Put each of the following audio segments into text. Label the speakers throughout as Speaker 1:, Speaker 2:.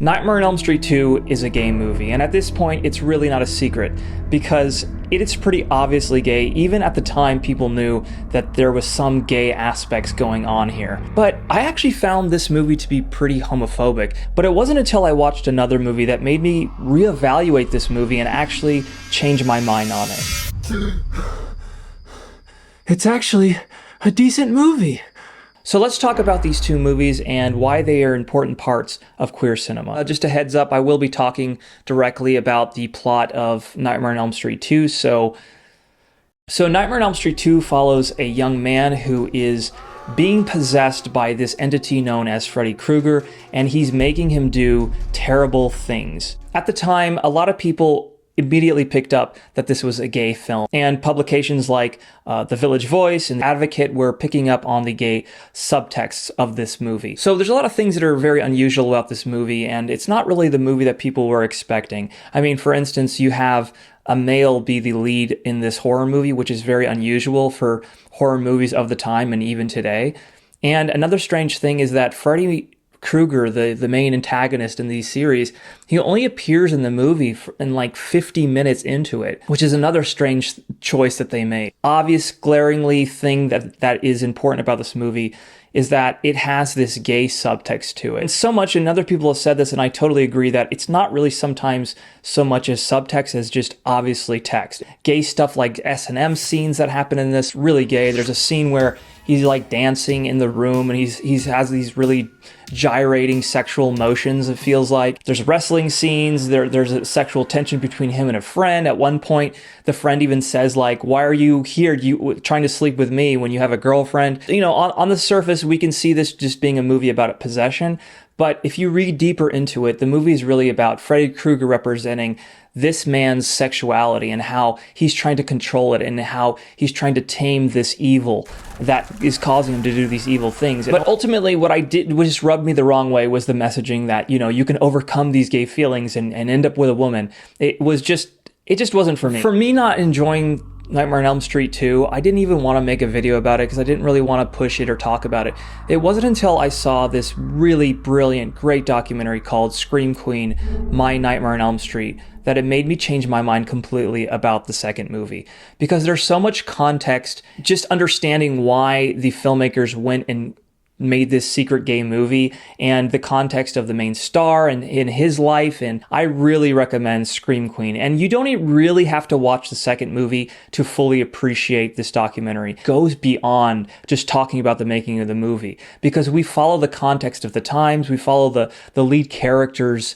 Speaker 1: Nightmare on Elm Street 2 is a gay movie, and at this point it's really not a secret, because it is pretty obviously gay. Even at the time, people knew that there was some gay aspects going on here. But I actually found this movie to be pretty homophobic, but it wasn't until I watched another movie that made me reevaluate this movie and actually change my mind on it.
Speaker 2: It's actually a decent movie.
Speaker 1: So let's talk about these two movies and why they are important parts of queer cinema. Just a heads up, I will be talking directly about the plot of Nightmare on Elm Street 2. So Nightmare on Elm Street 2 follows a young man who is being possessed by this entity known as Freddy Krueger, and he's making him do terrible things. At the time, a lot of people immediately picked up that this was a gay film, and publications like The Village Voice and Advocate were picking up on the gay subtexts of this movie. So there's a lot of things that are very unusual about this movie, and it's not really the movie that people were expecting. I mean, for instance, you have a male be the lead in this horror movie, which is very unusual for horror movies of the time and even today. And another strange thing is that Freddy Krueger, the main antagonist in these series, he only appears in the movie in like 50 minutes into it, which is another strange choice that they made. Obvious, glaringly thing that is important about this movie is that it has this gay subtext to it. And so much, and other people have said this, and I totally agree, that it's not really sometimes so much as subtext as just obviously text. Gay stuff like S&M scenes that happen in this, really gay. There's a scene where he's like dancing in the room and he has these really gyrating sexual motions, it feels like. There's wrestling scenes, there's a sexual tension between him and a friend. At one point, the friend even says like, "Why are you here trying to sleep with me when you have a girlfriend?" You know, on the surface, we can see this just being a movie about possession. But if you read deeper into it, the movie is really about Freddy Krueger representing this man's sexuality and how he's trying to control it and how he's trying to tame this evil that is causing him to do these evil things. But ultimately, what just rubbed me the wrong way was the messaging that, you know, you can overcome these gay feelings and end up with a woman. It just wasn't for me. For me, not enjoying Nightmare on Elm Street 2, I didn't even want to make a video about it because I didn't really want to push it or talk about it. It wasn't until I saw this really brilliant, great documentary called Scream Queen, My Nightmare on Elm Street, that it made me change my mind completely about the second movie. Because there's so much context, just understanding why the filmmakers went and made this secret gay movie and the context of the main star and in his life. And I really recommend Scream Queen. And you don't really have to watch the second movie to fully appreciate this documentary. It goes beyond just talking about the making of the movie, because we follow the context of the times. We follow the lead character's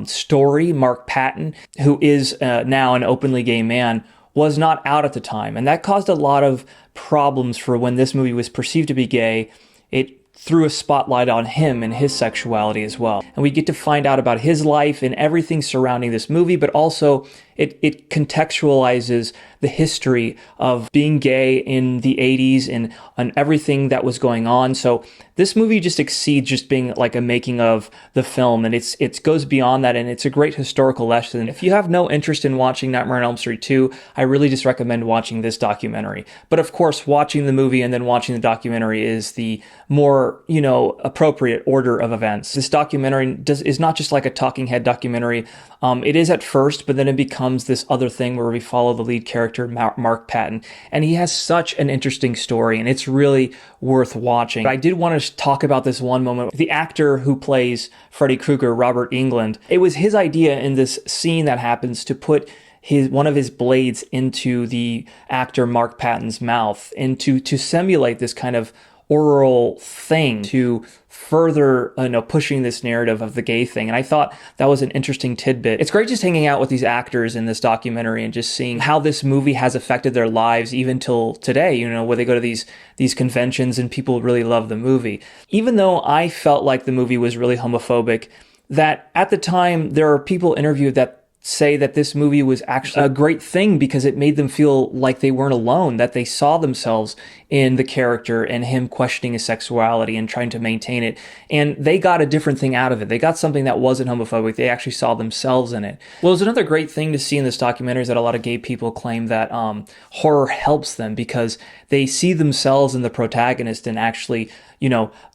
Speaker 1: story. Mark Patton, who is now an openly gay man, was not out at the time. And that caused a lot of problems for when this movie was perceived to be gay. It threw a spotlight on him and his sexuality as well. And we get to find out about his life and everything surrounding this movie, but also it contextualizes the history of being gay in the 80s and everything that was going on. So this movie just exceeds just being like a making of the film, and it goes beyond that, and it's a great historical lesson. If you have no interest in watching Nightmare on Elm Street 2, I really just recommend watching this documentary. But of course, watching the movie and then watching the documentary is the more, appropriate order of events. This documentary is not just like a talking head documentary. It is at first, but then it becomes this other thing where we follow the lead character, Mark Patton, and he has such an interesting story, and it's really worth watching. But I did want to talk about this one moment. The actor who plays Freddy Krueger, Robert Englund, it was his idea in this scene that happens to put one of his blades into the actor Mark Patton's mouth and to simulate this kind of oral thing to further, pushing this narrative of the gay thing. And I thought that was an interesting tidbit. It's great just hanging out with these actors in this documentary and just seeing how this movie has affected their lives even till today, where they go to these conventions and people really love the movie. Even though I felt like the movie was really homophobic, that at the time there are people interviewed that say that this movie was actually a great thing because it made them feel like they weren't alone, that they saw themselves in the character and him questioning his sexuality and trying to maintain it. And they got a different thing out of it. They got something that wasn't homophobic. They actually saw themselves in it. Well, it was another great thing to see in this documentary is that a lot of gay people claim that horror helps them because they see themselves in the protagonist and actually,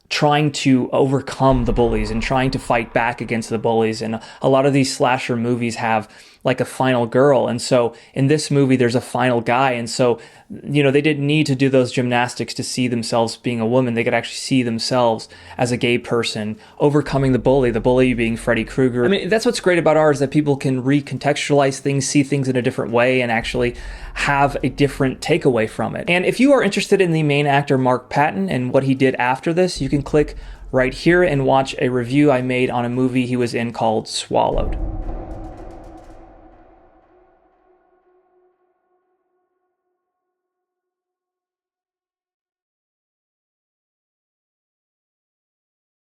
Speaker 1: trying to overcome the bullies and trying to fight back against the bullies. And a lot of these slasher movies have like a final girl. And so in this movie, there's a final guy. And so, they didn't need to do those gymnastics to see themselves being a woman. They could actually see themselves as a gay person overcoming the bully being Freddy Krueger. I mean, that's what's great about ours, that people can recontextualize things, see things in a different way, and actually have a different takeaway from it. And if you are interested in the main actor, Mark Patton, and what he did after this, you can click right here and watch a review I made on a movie he was in called Swallowed.